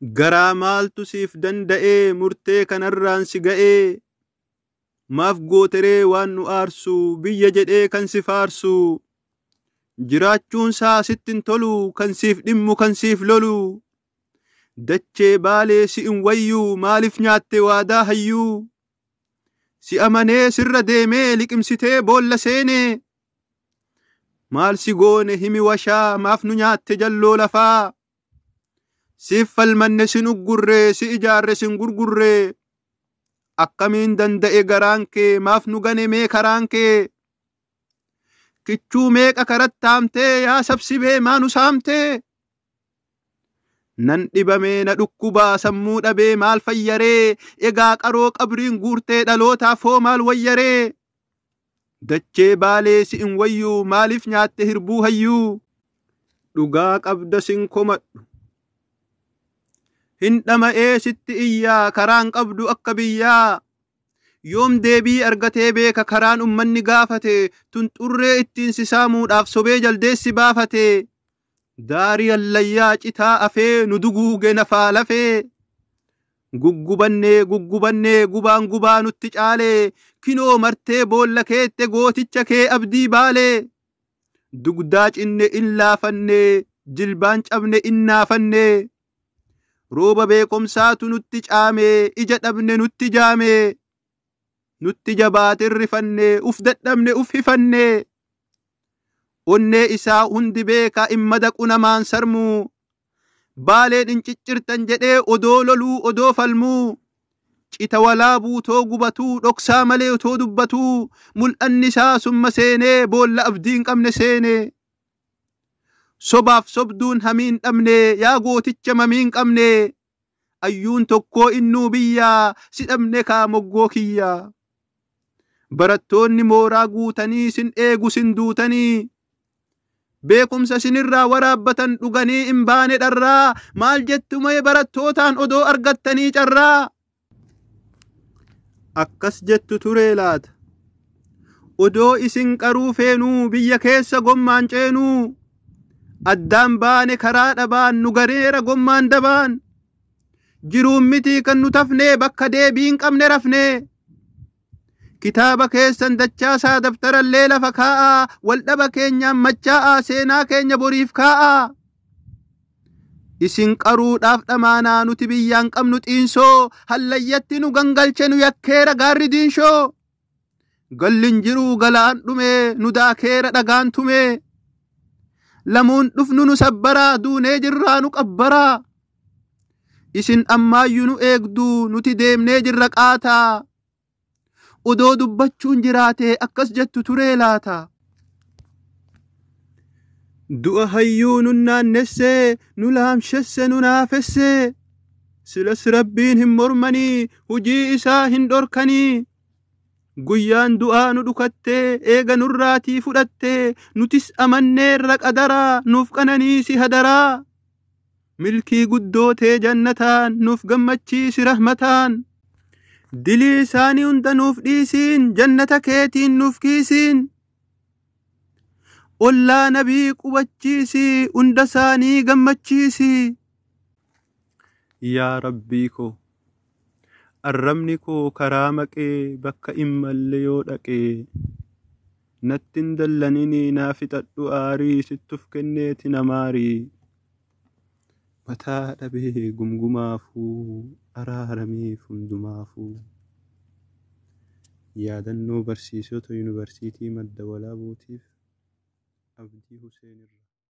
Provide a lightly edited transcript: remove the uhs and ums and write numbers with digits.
garaa maaltu siif danda'ee murtee kanarraan si ga'ee maaf gooteree waan nu aarsu biyya jedhee kan si faarsu jiraachuun isaa sittin tolu kan siif dhimmu kan siif lolu dachee baalee si in wayyuu maaliif nyaatte waadaa hayyuu si amanee sirra deemee liqimsitee boolla seene maal si goone himi washaa maaf nu nyaatte jalloo lafaa siif falmanne sin uggurree si ijaarre sin gurgurree akkamiin danda'e garaan kee maaf nu gane mee karaan kee kichuu meeqa karattaamtee yaa sabsibee maa nu saamtee nan dhibamee na dhukkubaa sammuu dhabee maal fayyaree egaa qaroo qabriin guurtee dhalootaaf hoo maal wayyaree dachee baalee si in wayyuu maaliif nyaatte hirbuu hayyuu dhugaa qabda sin komadhu hin dhama'ee sitti iyyaa karaan qabdu akka biyyaa yoom deebii argatee beeka karaan ummanni gaafate tunxurree ittiin si saamuudhaaf sobee jaldeessi baafate daarii allayyaa citaa afee nu duguuge nafaa lafee guggubannee gubaan gubaa nutti caalee kinoo martee boolla keette gooticha kee abdii baalee dugdaa cinne in laafannee jilbaan cabne in naafannee rooba beekomsaatu nutti caamee ija dhabne nutti jaamee nutti jabaatin rifannee uf dadhabne uf hifannee onnee isaa hundi beeka imma daqu namaan sarmuu baaleen in ciccirtan jedhee odoo loluu odoo falmuu cita walaa buutoo gubatuu dhoksaa malee otoo dubbatuu mul'anni isaa summa seenee boolla abdiin qabne seenee sobaaf sobduun hamiin dhabne yaa gooticha mamiin qabne ayyuun tokkoo innuu biyyaa si dhabne kaa moggoo kiyyaa barattoonni mooraa guutanii sin eegu sin duutanii beekumsa sinirraa waraabbatan dhuganii in baane dharraa maal jettume barattootaan odoo argattanii carraa akkas jettu turee laata odoo isin qaruu feenuu biyya keessa gommaan ceenuu addaan baane karaa dhabaan nu gareera gommaan dabaan jiruun mitii kan nu tafnee bakka deebiin qabne rafnee kitaaba keessan dachaasaa daftarallee lafa kaa'aa wal dhaba keenyaan machaa'aa seenaa keenya boriif kaa'aa isin qaruudhaaf dhamaanaa nuti biyyaan qabnu xiinsoo hallayyatti nu gangalche nu yakkeera gaarri diinshoo gallin jiruu galaan dhume nu daakeera dhagaan tume lamuun dhufnu nu sabbaraa duunee jirraa nu qabbaraa isin ammaayyuu nu eegduu nuti deemnee jirra qaataa odoo dubbachuun jiraate akkas jettu turee laata du'a hayyuu nun naannessee nu laamshesse nu naafessee silas rabbiin hin mormanii hujii isaa hin dhorkanii guyyaan du'aa nu dhukattee eega nurraatii fudhattee nutis amanneerra qadaraa nuuf qananiisi hadaraa milkii guddootee jannataan nuuf gammachiisi rahmataan dilii isaanii hunda nuuf dhiisiin jannata keetiin nuuf kiisiin ollaa nabii qubachiisi hunda isaanii gammachiisi yaa rabbii koo arrabni koo karaa maqee bakka hin malle yoo dhaqee nattin dallanini naa fixadhu aarii sittuf kenneeti namaarii mataa dhabee gumgumaafuu araaramiif hundumaafuu yaadannoo barsiisota yuunivarsiitii madda walaabuutiif abdii Huseen irraa